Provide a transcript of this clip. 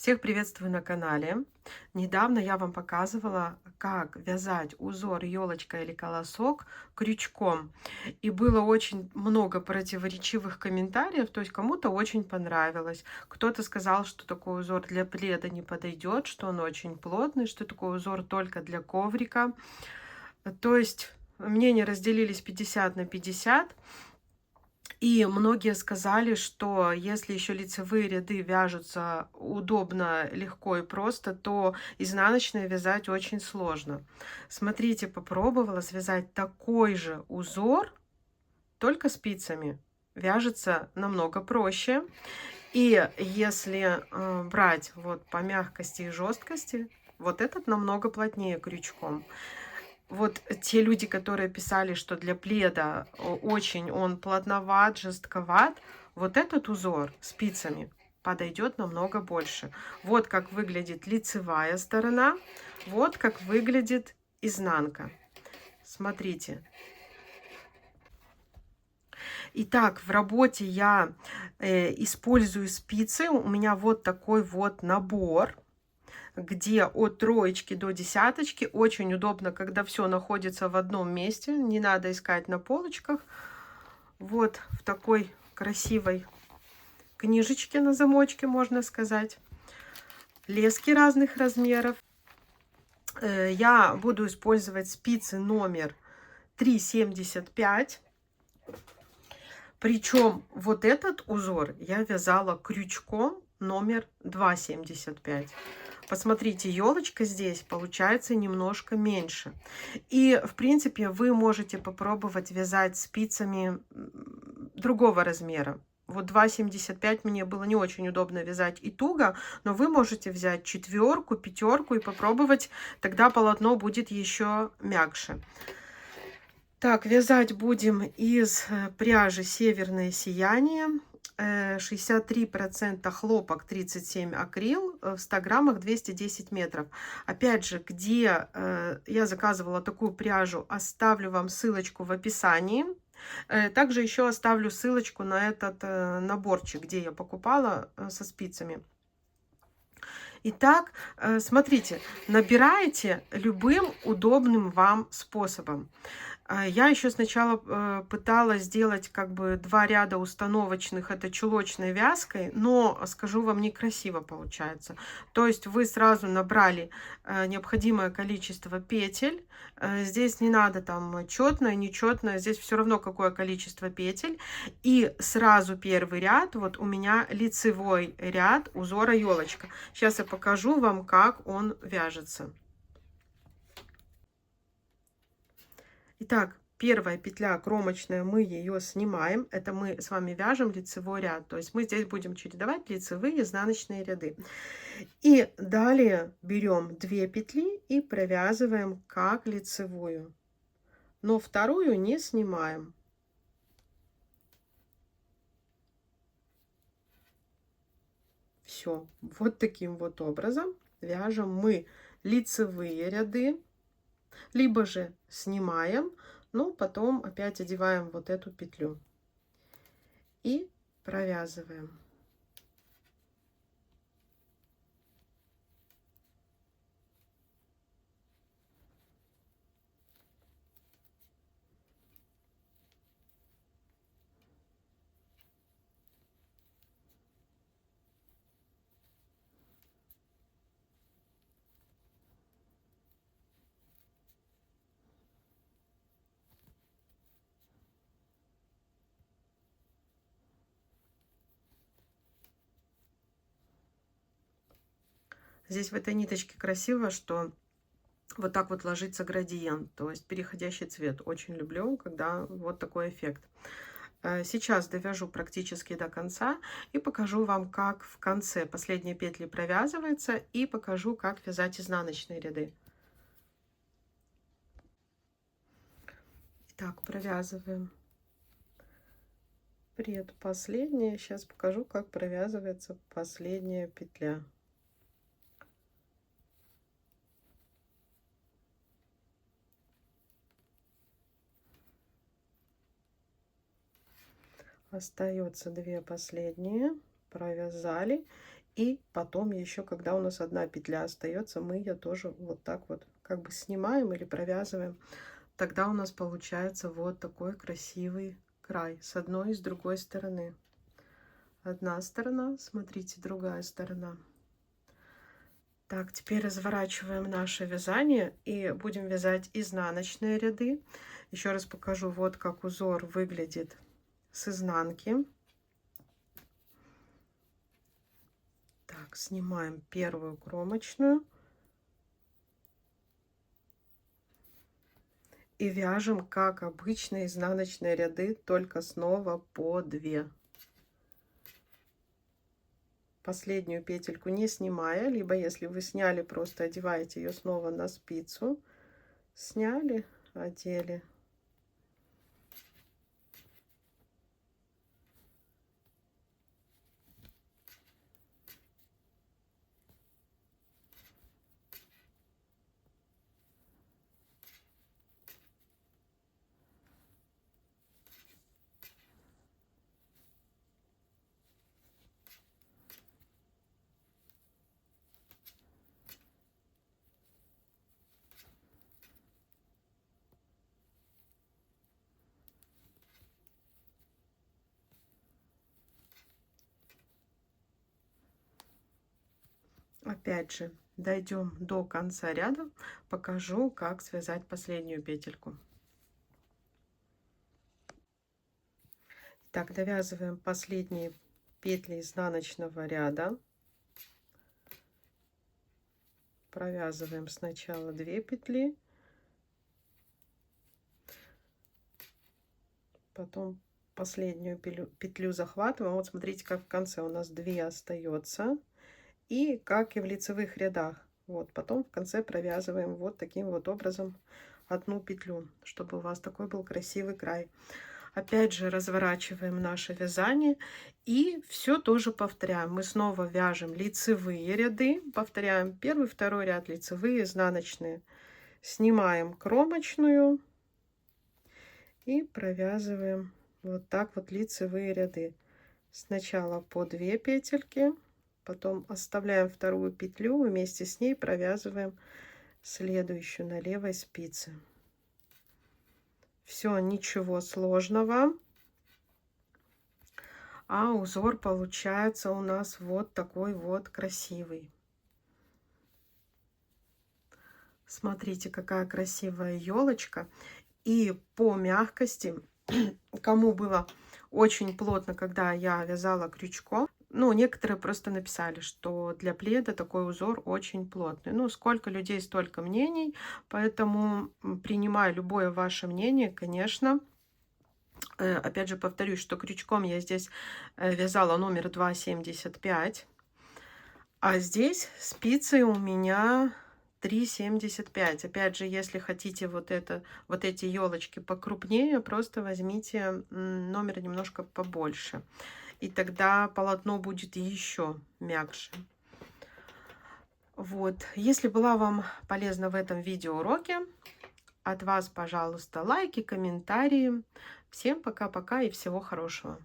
Всех приветствую на канале. Недавно я вам показывала, как вязать узор елочка или колосок крючком. И было очень много противоречивых комментариев, то есть кому-то очень понравилось. Кто-то сказал, что такой узор для пледа не подойдет, что он очень плотный, что такой узор только для коврика. То есть мнения разделились 50 на 50. И многие сказали, что если еще лицевые ряды вяжутся удобно, легко и просто, то изнаночные вязать очень сложно. Смотрите, попробовала связать такой же узор, только спицами. Вяжется намного проще. И если брать вот по мягкости и жесткости, вот этот намного плотнее крючком. Вот те люди, которые писали, что для пледа очень он плотноват, жестковат, вот этот узор спицами подойдет намного больше. Вот как выглядит лицевая сторона, вот как выглядит изнанка. Смотрите. Итак, в работе я использую спицы. У меня вот такой вот набор, где от троечки до десяточки. Очень удобно, когда все находится в одном месте. Не надо искать на полочках. Вот в такой красивой книжечке на замочке, можно сказать. Лески разных размеров. Я буду использовать спицы номер 3,75. Причем вот этот узор я вязала крючком номер 2,75. Посмотрите, елочка здесь получается немножко меньше. И, в принципе, вы можете попробовать вязать спицами другого размера. Вот 2,75 мне было не очень удобно вязать и туго, но вы можете взять четверку, пятерку и попробовать, тогда полотно будет еще мягче. Так, вязать будем из пряжи «Северное сияние». 63% хлопок, 37 акрил, в 100 граммах 210 метров. Опять же, где я заказывала такую пряжу, оставлю вам ссылочку в описании. Также еще оставлю ссылочку на этот наборчик, где я покупала со спицами. Итак, смотрите, набираете любым удобным вам способом. Я еще сначала пыталась сделать как бы 2 ряда установочных, это чулочной вязкой, но, скажу вам, некрасиво получается. То есть вы сразу набрали необходимое количество петель. Здесь не надо там четное, нечетное, здесь все равно какое количество петель. И сразу первый ряд, вот у меня лицевой ряд узора елочка. Сейчас я покажу вам, как он вяжется. Итак, первая петля кромочная, мы ее снимаем. Это мы с вами вяжем лицевой ряд. То есть мы здесь будем чередовать лицевые и изнаночные ряды. И далее берем 2 петли и провязываем как лицевую. Но вторую не снимаем. Все. Вот таким вот образом вяжем мы лицевые ряды. Либо же снимаем, но потом опять одеваем вот эту петлю и провязываем. Здесь в этой ниточке красиво, что вот так вот ложится градиент, то есть переходящий цвет. Очень люблю, когда вот такой эффект. Сейчас довяжу практически до конца и покажу вам, как в конце последние петли провязывается, и покажу, как вязать изнаночные ряды. Итак, провязываем предпоследняя. Сейчас покажу, как провязывается последняя петля. Остается 2 последние, провязали, И потом еще, когда у нас одна петля остается, мы ее тоже вот так вот как бы снимаем или провязываем. Тогда у нас получается вот такой красивый край с одной и с другой стороны. Одна сторона, смотрите, другая сторона. Так, теперь разворачиваем наше вязание и будем вязать изнаночные ряды. Еще раз покажу, вот как узор выглядит с изнанки. Так, снимаем первую кромочную и вяжем, как обычно, изнаночные ряды, только снова по 2. Последнюю петельку не снимая, либо если вы сняли, просто одеваете ее снова на спицу. Сняли, одели. Опять же, дойдем до конца ряда, покажу, как связать последнюю петельку. Так, довязываем последние петли изнаночного ряда. Провязываем сначала 2 петли, потом последнюю петлю захватываем. Вот смотрите, как в конце у нас 2 остается. И как и в лицевых рядах. Вот, потом в конце провязываем вот таким вот образом одну петлю, чтобы у вас такой был красивый край. Опять же разворачиваем наше вязание и все тоже повторяем. Мы снова вяжем лицевые ряды, повторяем первый, второй ряд, лицевые, изнаночные. Снимаем кромочную и провязываем вот так вот лицевые ряды. Сначала по 2 петельки, потом оставляем вторую петлю, вместе с ней провязываем следующую на левой спице. Все, ничего сложного. А узор получается у нас вот такой вот красивый. Смотрите, какая красивая елочка. И по мягкости, кому было очень плотно, когда я вязала крючком, ну, некоторые просто написали, что для пледа такой узор очень плотный. Ну, сколько людей, столько мнений, поэтому принимаю любое ваше мнение, конечно. Опять же, повторюсь, что крючком я здесь вязала номер 2,75, а здесь спицы у меня 3,75. Опять же, если хотите вот эти елочки покрупнее, просто возьмите номер немножко побольше. И тогда полотно будет еще мягче. Вот. Если была вам полезна в этом видеоуроке, от вас, пожалуйста, лайки, комментарии. Всем пока-пока и всего хорошего.